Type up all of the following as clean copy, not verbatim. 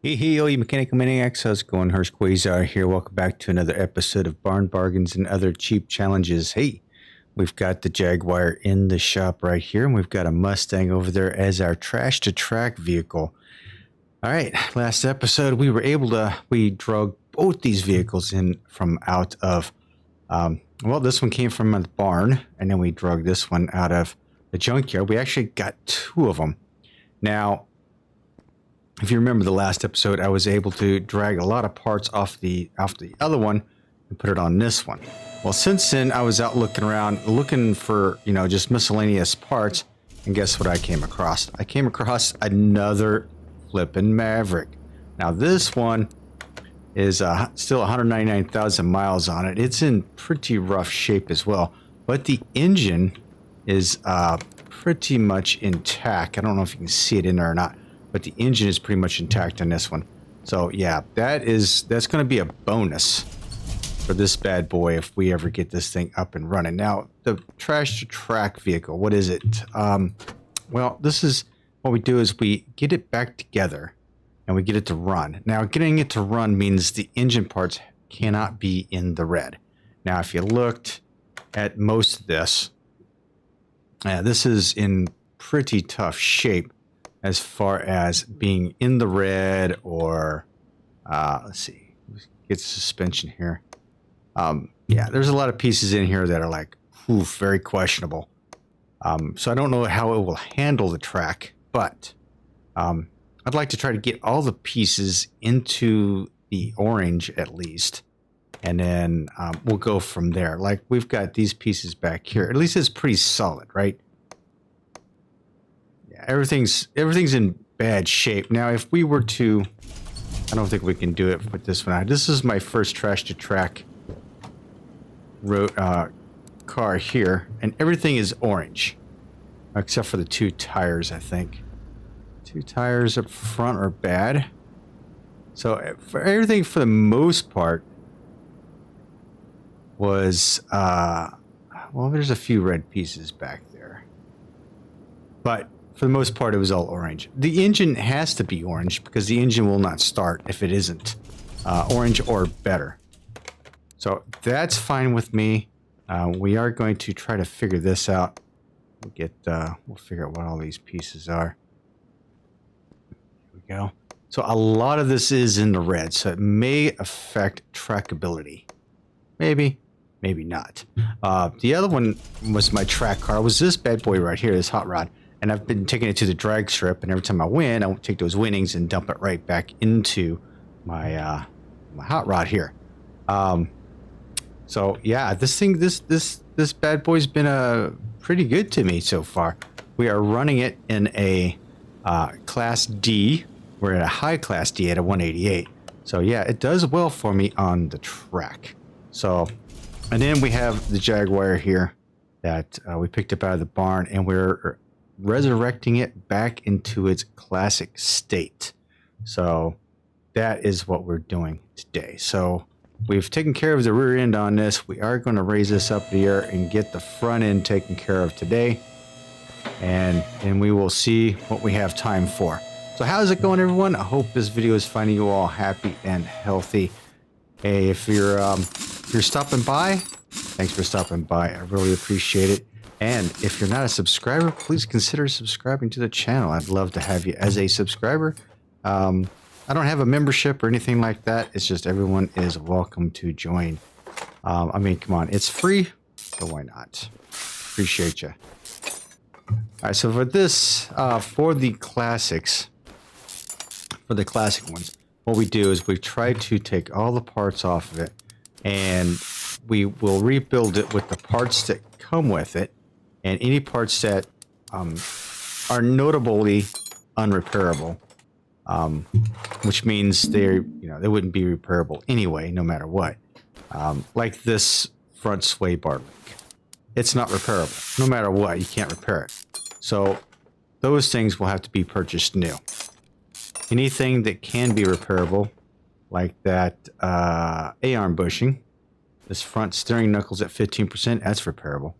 Hey, all you mechanical maniacs, how's it going? Hurst Quayzar here. Welcome back to another episode of Barn Bargains and Other Cheap Challenges. Hey, we've got the Jaguar in the shop right here, and we've got a Mustang over there as our trash-to-track vehicle. All right, last episode we drug both these vehicles in from out of, this one came from the barn, and then we drug this one out of the junkyard. We actually got two of them. Now, if you remember the last episode, I was able to drag a lot of parts off the other one and put it on this one. Well, since then, I was out looking around, looking for, just miscellaneous parts, and guess what I came across? I came across another flippin' Maverick. Now, this one is still 199,000 miles on it. It's in pretty rough shape as well, but the engine is pretty much intact. I don't know if you can see it in there or not, but the engine is pretty much intact on this one. So yeah, that's going to be a bonus for this bad boy if we ever get this thing up and running. Now, the trash-to-track vehicle, what is it? Well, this is what we do is we get it back together and we get it to run. Now, getting it to run means the engine parts cannot be in the red. Now, if you looked at most of this, this is in pretty tough shape as far as being in the red or, let's see, get suspension here. Yeah, there's a lot of pieces in here that are like, very questionable. So I don't know how it will handle the track, but I'd like to try to get all the pieces into the orange at least. And then we'll go from there. Like we've got these pieces back here. At least it's pretty solid, right? Everything's in bad shape. Now, if we were to, I don't think we can do it with this one. This is my first trash-to-track car here, and everything is orange, except for the two tires, I think. Two tires up front are bad. So, for everything, for the most part, was, well, there's a few red pieces back there. But for the most part, it was all orange. The engine has to be orange because the engine will not start if it isn't orange or better. So that's fine with me. We are going to try to figure this out. We'll figure out what all these pieces are. Here we go. So a lot of this is in the red, so it may affect trackability. Maybe, maybe not. The other one was my track car. It was this bad boy right here, this hot rod. And I've been taking it to the drag strip, and every time I win, I take those winnings and dump it right back into my my hot rod here. So yeah, this bad boy's been pretty good to me so far. We are running it in a Class D. We're at a high Class D at a 188. So yeah, it does well for me on the track. So, and then we have the Jaguar here that we picked up out of the barn, and we're resurrecting it back into its classic state. So that is what we're doing today. So we've taken care of the rear end on this. We are going to raise this up here and get the front end taken care of today. And then we will see what we have time for. So how's it going, everyone? I hope this video is finding you all happy and healthy. Hey, if you're stopping by, thanks for stopping by. I really appreciate it. And if you're not a subscriber, please consider subscribing to the channel. I'd love to have you as a subscriber. I don't have a membership or anything like that. It's just everyone is welcome to join. I mean, come on, it's free, so why not? Appreciate you. All right, so for this, for the classics, for the classic ones, what we do is we try to take all the parts off of it, and we will rebuild it with the parts that come with it. And any parts that are notably unrepairable, which means they wouldn't be repairable anyway, no matter what. Like this front sway bar link, it's not repairable. No matter what, you can't repair it. So those things will have to be purchased new. Anything that can be repairable, like that A-arm bushing, this front steering knuckles at 15%, that's repairable.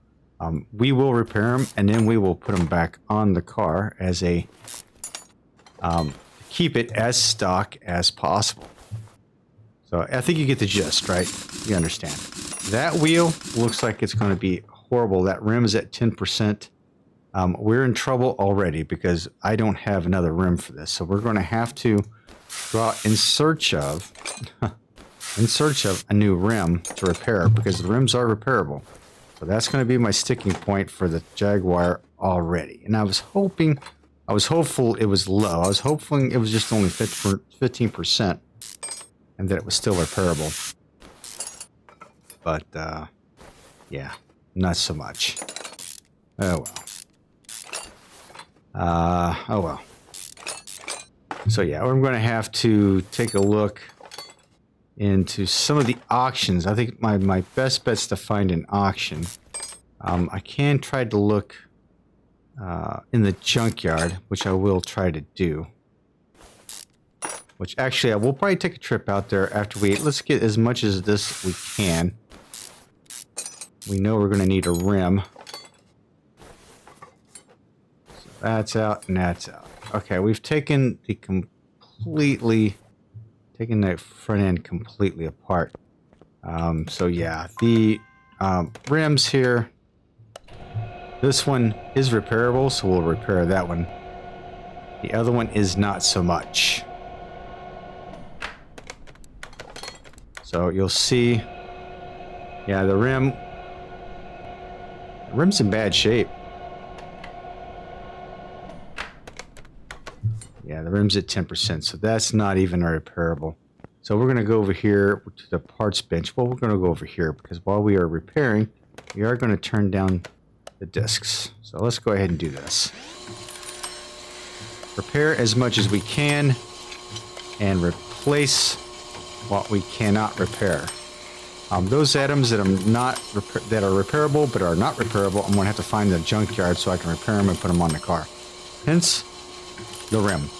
We will repair them, and then we will put them back on the car as a keep it as stock as possible. So I think you get the gist, right? You understand. That wheel looks like it's going to be horrible. That rim is at 10%. We're in trouble already because I don't have another rim for this. So we're going to have to go out in search of a new rim to repair, because the rims are repairable. So that's going to be my sticking point for the Jaguar already. And I was hopeful it was low. I was hoping it was just only 15%. And that it was still repairable. But, yeah, not so much. Oh, well. Oh, well. So, yeah, I'm going to have to take a look into some of the auctions. I think my best bet's to find an auction. I can try to look in the junkyard, which I will try to do. Which actually, we'll probably take a trip out there after let's get as much as this we can. We know we're going to need a rim. So that's out and that's out. Okay, we've taken the front end completely apart. So yeah, the rims here. This one is repairable, so we'll repair that one. The other one is not so much. So you'll see, yeah, the rim's in bad shape. Yeah, the rim's at 10%, so that's not even a repairable. So we're going to go over here to the parts bench. Well, we're going to go over here because while we are repairing, we are going to turn down the discs. So let's go ahead and do this. Repair as much as we can and replace what we cannot repair. Those items that are repairable but are not repairable, I'm going to have to find the junkyard so I can repair them and put them on the car. Hence, the rim.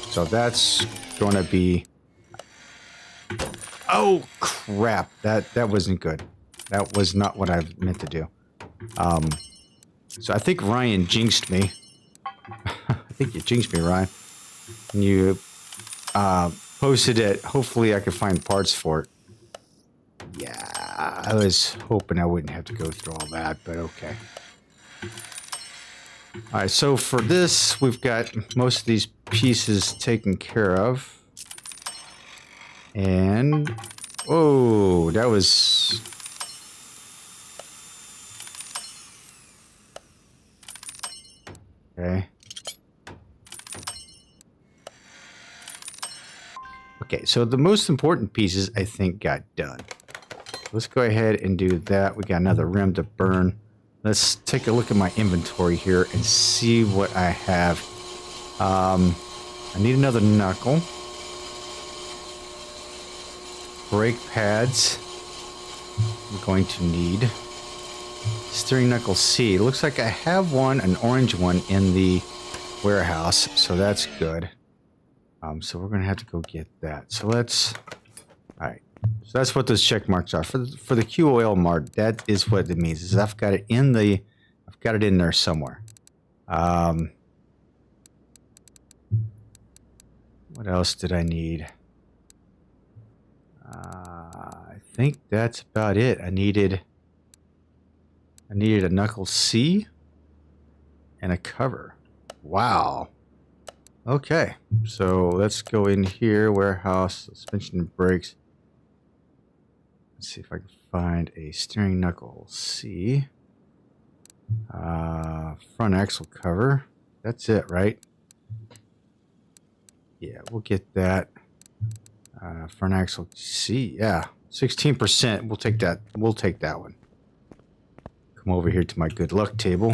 So that's going to be... Oh, crap. That wasn't good. That was not what I meant to do. So I think Ryan jinxed me. I think you jinxed me, Ryan. You posted it. Hopefully I could find parts for it. Yeah, I was hoping I wouldn't have to go through all that, but okay. All right, so for this, we've got most of these pieces taken care of. And, oh, that was... Okay. Okay, so the most important pieces, I think, got done. Let's go ahead and do that. We got another rim to burn. Let's take a look at my inventory here and see what I have. I need another knuckle. Brake pads. I'm going to need. Steering knuckle C. It looks like I have one, an orange one, in the warehouse, so that's good. So we're going to have to go get that. So let's... Alright. So that's what those check marks are. For the QOL mart, that is what it means. Is I've got it in there somewhere. What else did I need? I think that's about it. I needed a knuckle C and a cover. Wow. Okay, so let's go in here, warehouse, suspension and brakes. Let's see if I can find a steering knuckle C. Front axle cover. That's it, right? Yeah, we'll get that. Front axle C, yeah. 16%, we'll take that. We'll take that one. Come over here to my good luck table.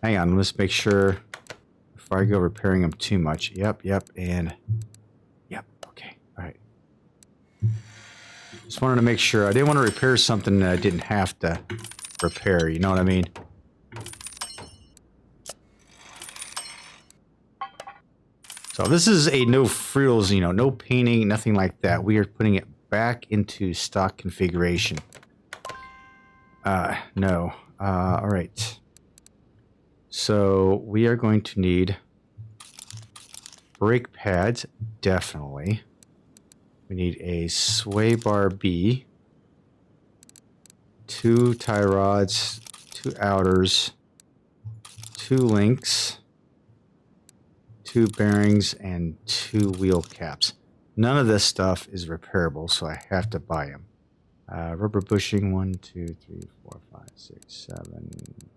Hang on, let's make sure before I go repairing them too much. Yep, and yep, okay, all right. Just wanted to make sure. I didn't want to repair something that I didn't have to repair, you know what I mean? So this is a no frills, no painting, nothing like that. We are putting it back into stock configuration. No. All right. So we are going to need brake pads, definitely. We need a sway bar B, 2 tie rods, 2 outers, 2 links, 2 bearings, and 2 wheel caps. None of this stuff is repairable, so I have to buy them. Rubber bushing, 1, 2, 3, 4, 5, 6, 7,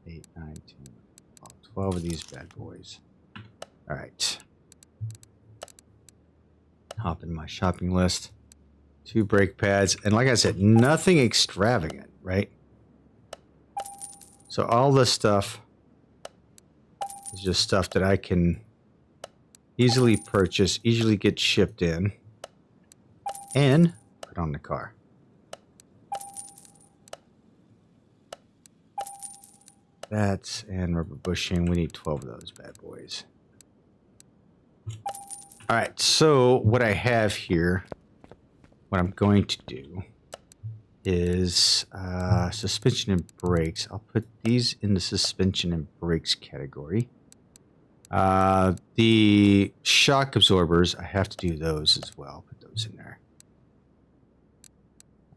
8, 9, 10, 12 of these bad boys. All right. Hop in my shopping list. 2 brake pads. And like I said, nothing extravagant, right? So all this stuff is just stuff that I can easily purchase, easily get shipped in, and put on the car. That's and rubber bushing. We need 12 of those bad boys. All right, so what I have here, what I'm going to do is suspension and brakes. I'll put these in the suspension and brakes category. The shock absorbers, I have to do those as well. Put those in there.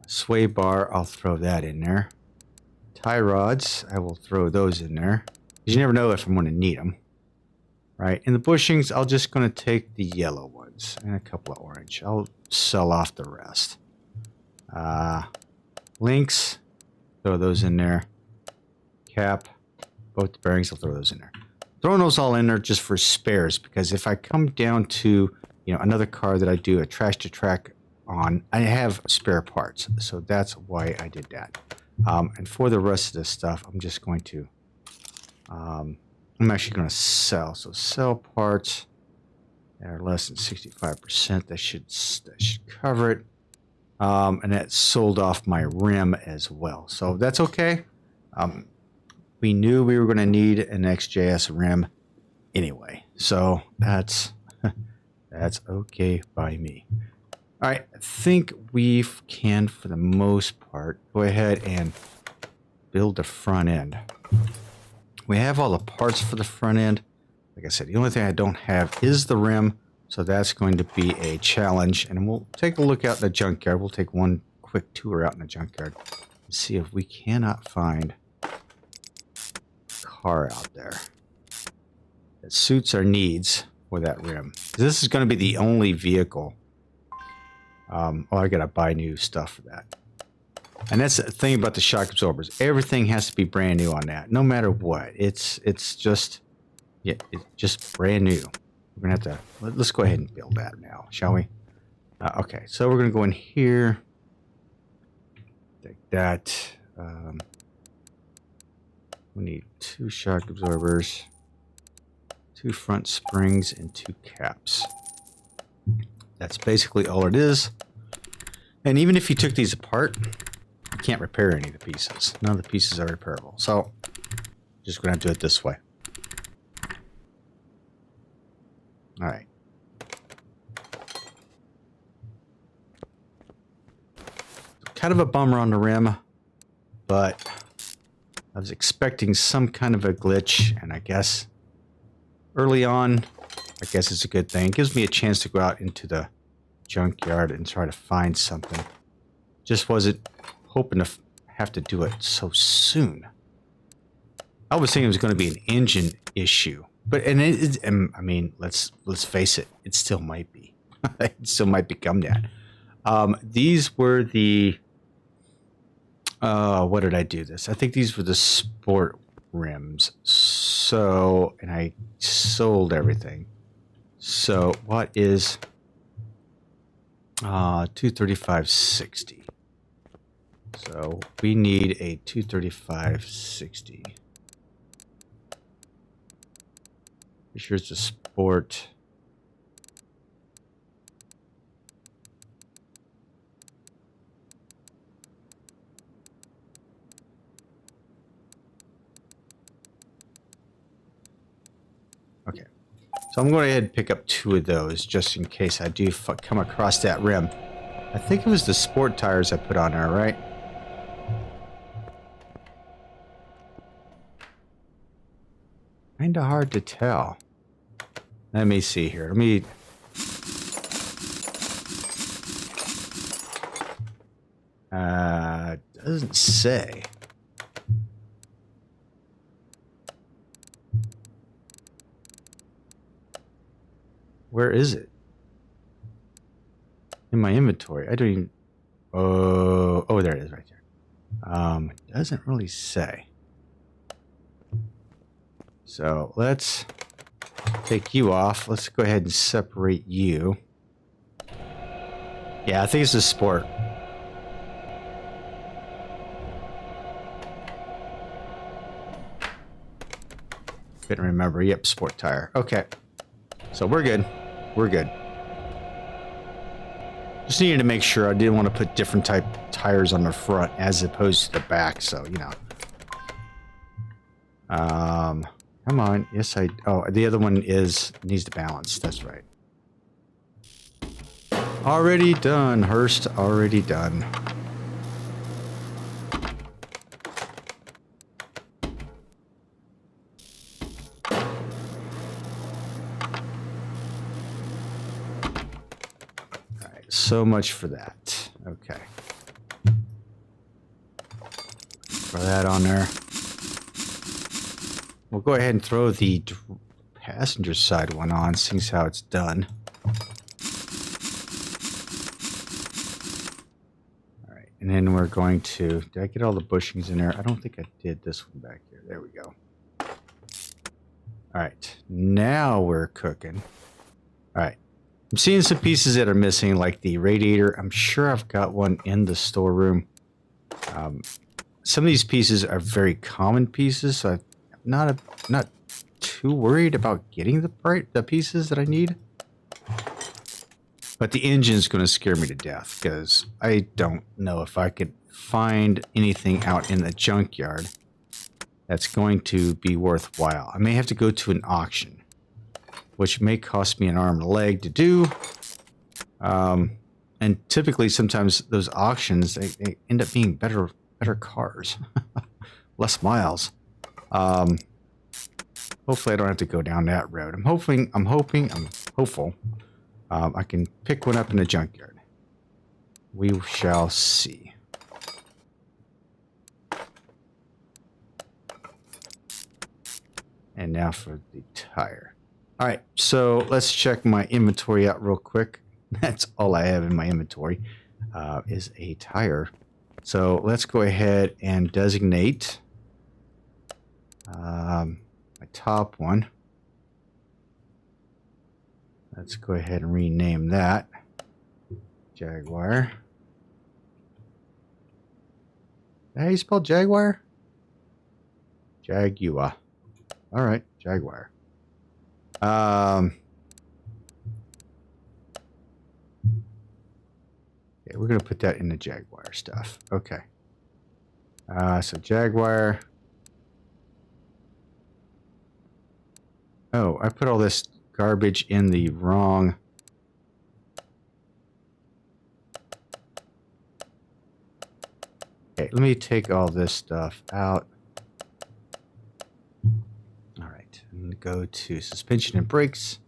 Sway bar, I'll throw that in there. Tie rods, I will throw those in there. Because you never know if I'm going to need them. Right, and the bushings, I'll just going to take the yellow ones and a couple of orange. I'll sell off the rest. Links, throw those in there. Cap, both the bearings, I'll throw those in there. Throwing those all in there just for spares, because if I come down to, you know, another car that I do a trash to track on, I have spare parts. So that's why I did that. And for the rest of this stuff, I'm just going to, I'm actually going to sell. So sell parts that are less than 65%. That should cover it. And that sold off my rim as well. So that's okay. We knew we were going to need an XJS rim anyway. So that's okay by me. All right. I think we can, for the most part, go ahead and build the front end. We have all the parts for the front end. Like I said, the only thing I don't have is the rim. So that's going to be a challenge. And we'll take a look out in the junkyard. We'll take one quick tour out in the junkyard and see if we cannot find a car out there that suits our needs for that rim. This is going to be the only vehicle. I got to buy new stuff for that. And that's the thing about the shock absorbers. Everything has to be brand new on that, no matter what. It's just, yeah, it's just brand new. We're going to have to, let's go ahead and build that now, shall we? Okay, so we're going to go in here. Take that. We need 2 shock absorbers, 2 front springs, and 2 caps. That's basically all it is. And even if you took these apart, you can't repair any of the pieces. None of the pieces are repairable. So, just going to have to do it this way. All right. Kind of a bummer on the rim, but I was expecting some kind of a glitch, and I guess early on, I guess it's a good thing. It gives me a chance to go out into the junkyard and try to find something. Just wasn't hoping to have to do it so soon. I was thinking it was going to be an engine issue, but I mean, let's face it, it still might be. It still might become that. These were the what did I do this? I think these were the sport rims. So, and I sold everything. So, what is 235.60? So, we need a 235.60. Be sure it's a sport. Okay, so I'm going to go ahead and pick up 2 of those just in case I do come across that rim. I think it was the sport tires I put on there, right? Kind of hard to tell. Let me see here. Let me... doesn't say. Where is it? In my inventory. I don't even... Oh, there it is right there. It doesn't really say. So let's take you off. Let's go ahead and separate you. Yeah, I think it's a sport. Couldn't remember. Yep, sport tire. Okay. So we're good. We're good. Just needed to make sure. I didn't want to put different type tires on the front as opposed to the back. So, you know. Come on. Yes, I... Oh, the other one needs to balance. That's right. Already done, Hurst. Already done. So much for that. Okay. Throw that on there. We'll go ahead and throw the passenger side one on, seeing how it's done. Alright, and then we're going to... Did I get all the bushings in there? I don't think I did this one back here. There we go. Alright, now we're cooking. Alright. I'm seeing some pieces that are missing, like the radiator. I'm sure I've got one in the storeroom. Some of these pieces are very common pieces, so I'm not too worried about getting the pieces that I need. But the engine's going to scare me to death, because I don't know if I could find anything out in the junkyard that's going to be worthwhile. I may have to go to an auction, which may cost me an arm and a leg to do. And typically, sometimes those auctions, they end up being better cars. Less miles. Hopefully I don't have to go down that road. I'm hopeful I can pick one up in the junkyard. We shall see. And now for the tire. All right, so let's check my inventory out real quick. That's all I have in my inventory is a tire. So let's go ahead and designate my top one. Let's go ahead and rename that Jaguar. Is that how you spell Jaguar? Jaguar. All right, Jaguar. Okay, we're gonna put that in the Jaguar stuff. Okay. So Jaguar. Oh, I put all this garbage in the wrong. Okay, let me take all this stuff out. Go to suspension and brakes,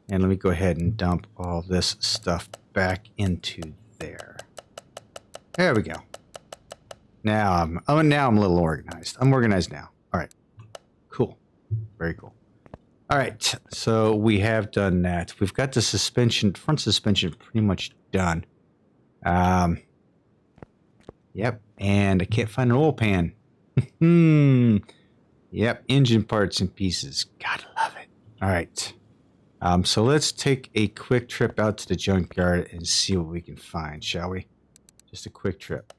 and let me go ahead and dump all this stuff back into there. There we go. Now I'm a little organized. I'm organized now. All right, cool, very cool. All right, so we have done that. We've got the front suspension pretty much done. Yep, and I can't find an oil pan. Yep, engine parts and pieces. Gotta love it. All right. So let's take a quick trip out to the junkyard and see what we can find, shall we? Just a quick trip.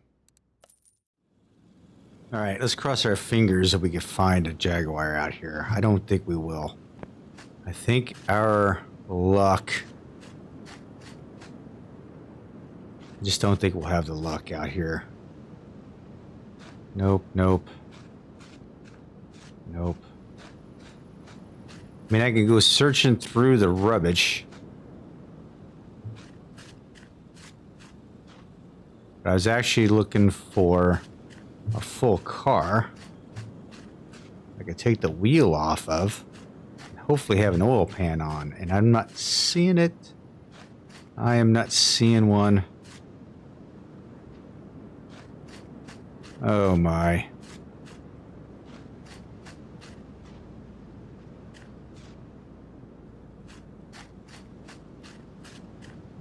All right, let's cross our fingers that we can find a Jaguar out here. I don't think we will. I think our luck... I just don't think we'll have the luck out here. Nope, nope. Nope. I mean, I can go searching through the rubbish. But I was actually looking for a full car I could take the wheel off of. hopefully have an oil pan on, and I'm not seeing it. I am not seeing one. Oh my.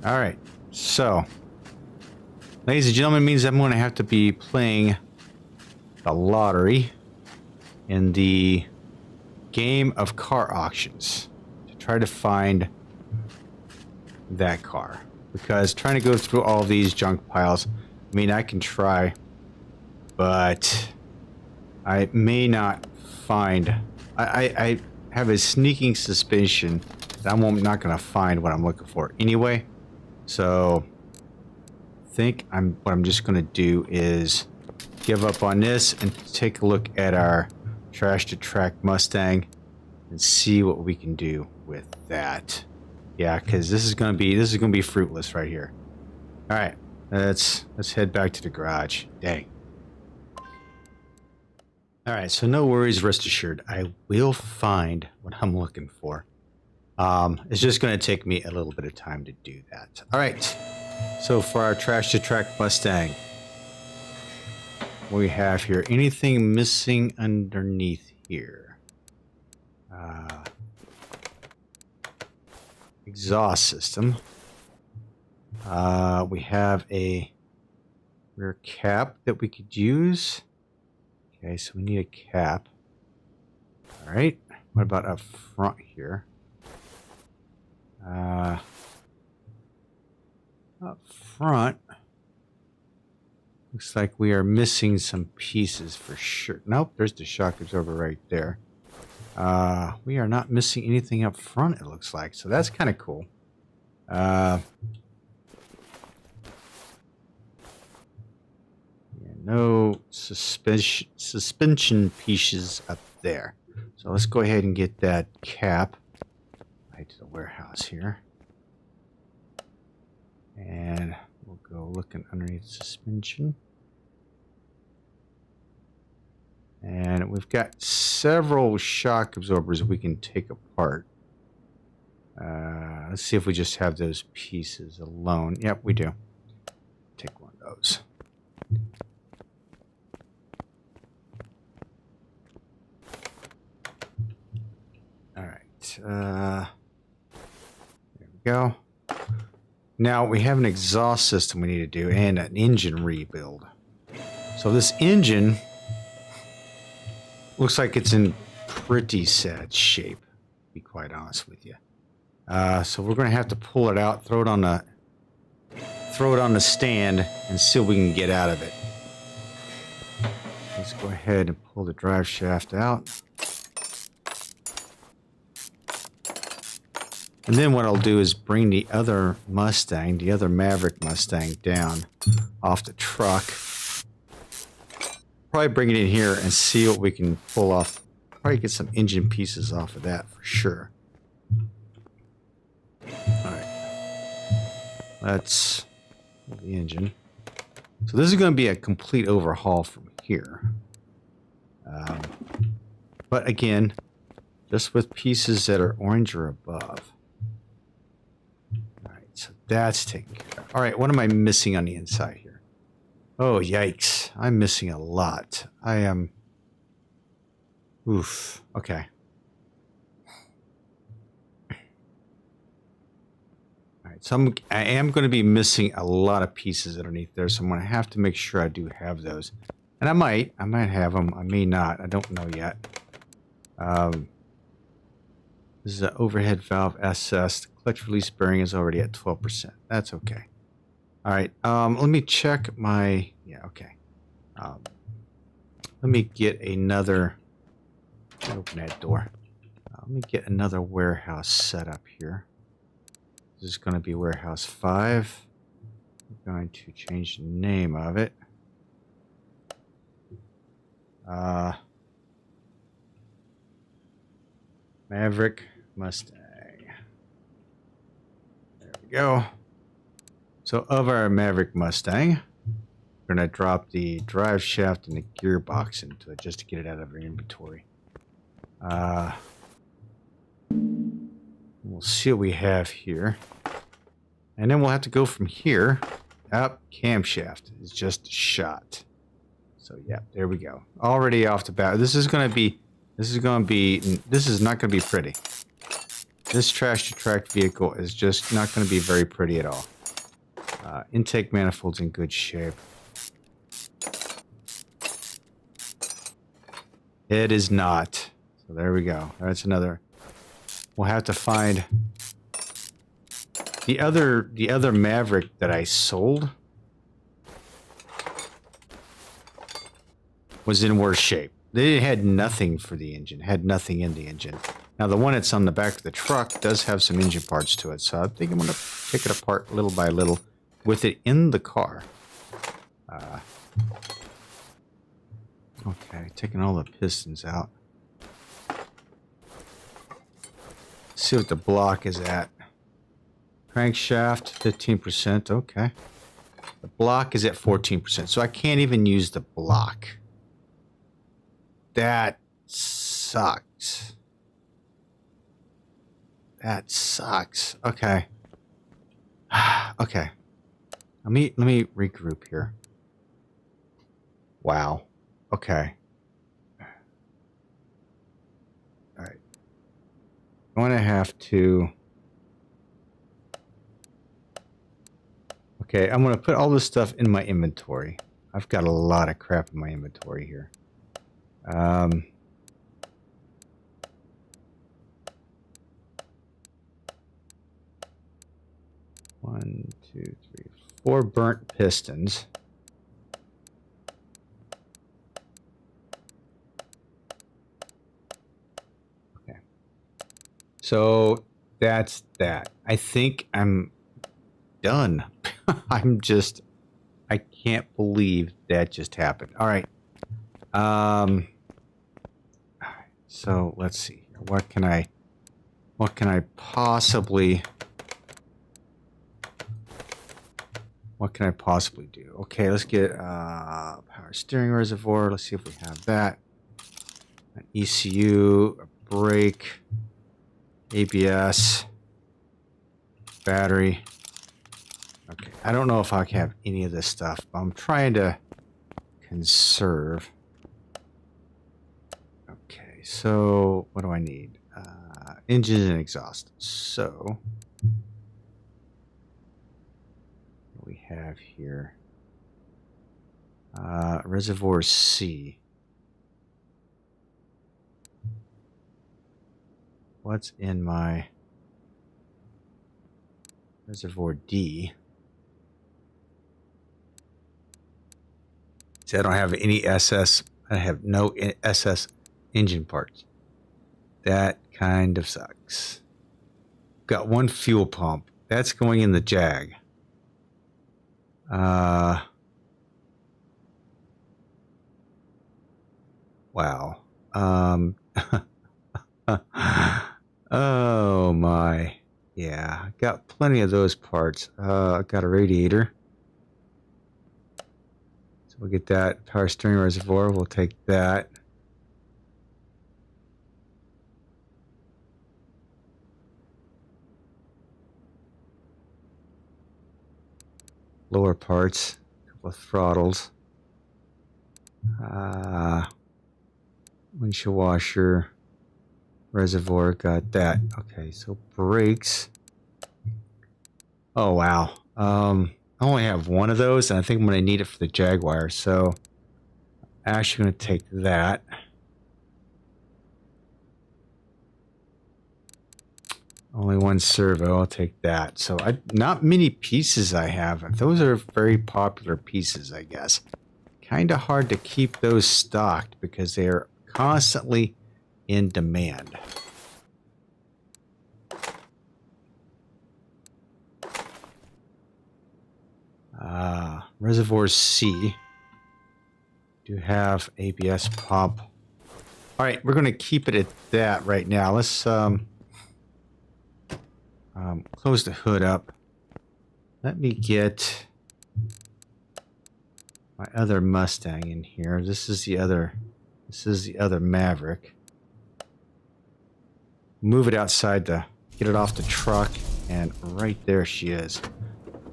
All right, so, ladies and gentlemen, means I'm going to have to be playing the lottery in the game of car auctions to try to find that car. Because trying to go through all these junk piles, I mean, I can try, but I may not find... I have a sneaking suspicion that I'm not going to find what I'm looking for anyway. So, I think what I'm just going to do is give up on this and take a look at our trash to track Mustang and see what we can do with that. Yeah, because this is going to be fruitless right here. All right, let's head back to the garage. Dang. All right, so no worries, rest assured, I will find what I'm looking for. It's just going to take me a little bit of time to do that. All right. So for our trash to track Mustang, what we have here, anything missing underneath here? Exhaust system. We have a rear cap that we could use. Okay, so we need a cap. All right. What about up front here? Up front, looks like we are missing some pieces for sure. Nope, there's the shock absorber right there. We are not missing anything up front, it looks like. So that's kind of cool. Yeah, no suspension pieces up there. So let's go ahead and get that cap. Right to the warehouse here. And we'll go looking underneath suspension. And we've got several shock absorbers we can take apart. Let's see if we just have those pieces alone. Yep, we do. Take one of those. All right. There we go. Now we have an exhaust system we need to do and an engine rebuild. So this engine looks like it's in pretty sad shape, to be quite honest with you. So we're going to have to pull it out, throw it on the stand, and see what we can get out of it. Let's go ahead and pull the drive shaft out. And then what I'll do is bring the other Mustang, the other Maverick Mustang, down off the truck. Probably bring it in here and see what we can pull off. Probably get some engine pieces off of that for sure. Alright. Let's pull the engine. So this is going to be a complete overhaul from here. But again, just with pieces that are orange or above. So that's taken care of. All right, what am I missing on the inside here? Oh, yikes. I'm missing a lot. I am... Oof. Okay. All right, so I am going to be missing a lot of pieces underneath there, so I'm going to have to make sure I do have those. And I might have them. I may not. I don't know yet. This is an overhead valve SS. The clutch release bearing is already at 12%. That's okay. All right. Let me check my... Yeah, okay. Let me get another... Open that door. Let me get another warehouse set up here. This is going to be warehouse 5. I'm going to change the name of it. Maverick Mustang. There we go. So of our Maverick Mustang, we're going to drop the drive shaft and the gearbox into it just to get it out of our inventory. We'll see what we have here. And then we'll have to go from here up. Camshaft is just shot. So yeah, there we go. Already off the bat. This is not going to be pretty. This trash to track vehicle is just not going to be very pretty at all. Intake manifold's in good shape. It is not. So there we go. That's another. We'll have to find the other Maverick that I sold was in worse shape. They had nothing for the engine, had nothing in the engine. Now the one that's on the back of the truck does have some engine parts to it, so I think I'm going to take it apart little by little with it in the car. Okay, taking all the pistons out. See what the block is at. Crankshaft, 15%. Okay. The block is at 14%, so I can't even use the block. That sucks. That sucks. Okay. Okay. Let me regroup here. Wow. Okay. All right. I'm going to have to... Okay, I'm going to put all this stuff in my inventory. I've got a lot of crap in my inventory here. 1, 2, 3, 4 burnt pistons. Okay. So that's that. I think I'm done. I can't believe that just happened. All right. So let's see. What can I possibly do? Okay, let's get power steering reservoir. Let's see if we have that. An ECU, a brake, ABS, battery. Okay, I don't know if I can have any of this stuff, but I'm trying to conserve. Okay, so what do I need? Engine and exhaust. So what we have here, reservoir C. What's in my reservoir D? See, I don't have any SS. I have no SS engine parts. That kind of sucks. Got one fuel pump. That's going in the Jag. Wow. Oh my. Yeah, got plenty of those parts. I got a radiator. So we'll get that. Power steering reservoir, we'll take that. Lower parts, a couple of throttles. Windshield washer, reservoir, got that. Okay, so brakes. Oh wow. I only have one of those, and I think I'm going to need it for the Jaguar, so I'm actually going to take that. Only one servo, I'll take that. So not many pieces I have. Those are very popular pieces, I guess. Kind of hard to keep those stocked because they are constantly in demand. Reservoir C. Do have ABS pump. All right, we're going to keep it at that right now. Let's close the hood up. Let me get my other Mustang in here. This is the other Maverick. move it outside to get it off the truck. And right there she is.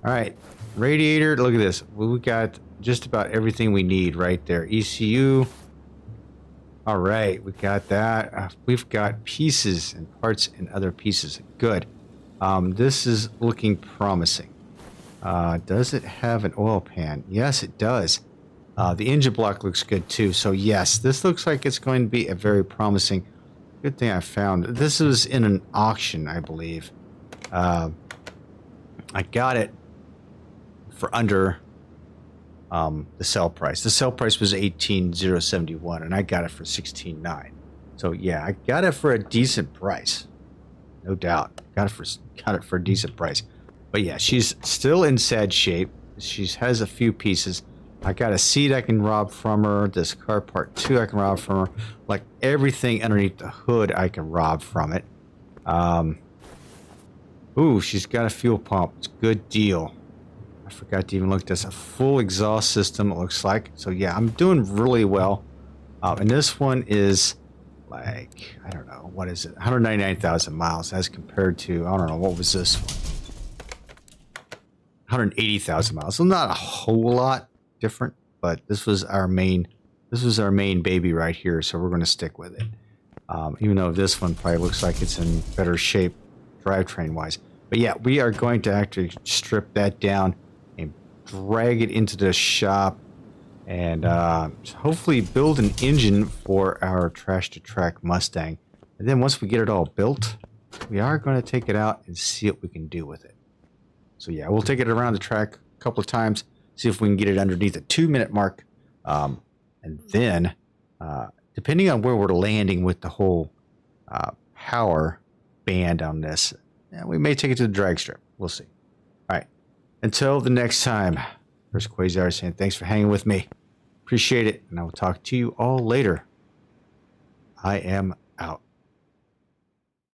All right, radiator, look at this. We got just about everything we need right there. ECU. All right, we got that. We've got pieces and parts and other pieces. Good. This is looking promising. Does it have an oil pan? Yes, it does. The engine block looks good too. So yes, this looks like it's going to be a very promising. Good thing I found. This was in an auction, I believe. I got it for under the sell price. The sell price was $18,071, and I got it for $16,900. So yeah, I got it for a decent price, no doubt. Got it for a decent price. But yeah, she's still in sad shape. She has a few pieces. I got a seat I can rob from her. This car part 2 I can rob from her. Like everything underneath the hood I can rob from it. Ooh, she's got a fuel pump. It's a good deal. I forgot to even look at this. A full exhaust system, it looks like. So yeah, I'm doing really well. And this one is like, I don't know, what is it? 199,000 miles as compared to, I don't know, what was this one? 180,000 miles. So not a whole lot different, but this was our main baby right here. So we're going to stick with it. Even though this one probably looks like it's in better shape drivetrain wise. But yeah, we are going to actually strip that down and drag it into the shop and hopefully build an engine for our trash to track Mustang. And then once we get it all built, we are going to take it out and see what we can do with it. So yeah, we'll take it around the track a couple of times, see if we can get it underneath the 2-minute mark. And then, depending on where we're landing with the whole power band on this, we may take it to the drag strip. We'll see. All right. Until the next time, here's Quayzar saying thanks for hanging with me. Appreciate it. And I will talk to you all later. I am out.